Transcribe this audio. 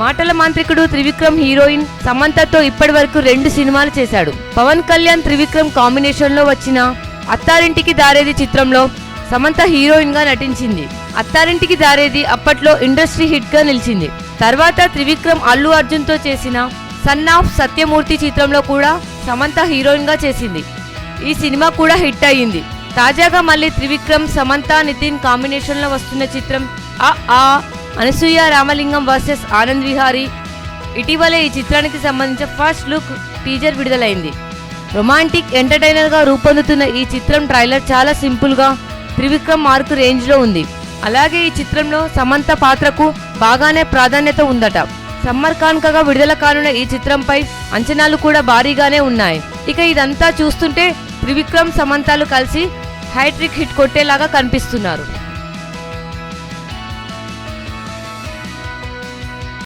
మాటల మాంత్రికుడు త్రివిక్రమ్ హీరోయిన్ సమంతతో ఇప్పటి వరకు 2 సినిమాలు చేశాడు. పవన్ కళ్యాణ్ త్రివిక్రమ్ కాంబినేషన్ లో వచ్చిన అత్తారింటికి దారేది చిత్రంలో సమంత హీరోయిన్ గా నటించింది. అత్తారింటికి దారేది అప్పట్లో ఇండస్ట్రీ హిట్ గా నిలిచింది. తర్వాత త్రివిక్రమ్ అల్లు అర్జున్ తో చేసిన సన్ ఆఫ్ సత్యమూర్తి చిత్రంలో కూడా సమంత హీరోయిన్ గా చేసింది. ఈ సినిమా కూడా హిట్ అయ్యింది. తాజాగా మళ్ళీ త్రివిక్రమ్, సమంత, నితిన్ కాంబినేషన్ లో వస్తున్న చిత్రం ఆ అనసూయ రామలింగం వర్సెస్ ఆనంద్ విహారీ. ఇటీవలే ఈ చిత్రానికి సంబంధించిన ఫస్ట్ లుక్ టీజర్ విడుదలైంది. రొమాంటిక్ ఎంటర్టైనర్ గా రూపొందుతున్న ఈ చిత్రం ట్రైలర్ చాలా సింపుల్ గా త్రివిక్రమ్ మార్క్ రేంజ్ లో ఉంది. అలాగే ఈ చిత్రంలో సమంత పాత్రకు బాగానే ప్రాధాన్యత ఉందట. సమ్మర్ కానుకగా విడుదల కానున్న ఈ చిత్రంపై అంచనాలు కూడా భారీగానే ఉన్నాయి. ఇక ఇదంతా చూస్తుంటే త్రివిక్రమ్, సమంతలు కలిసి హ్యాట్రిక్ హిట్ కొట్టేలాగా కనిపిస్తున్నారు.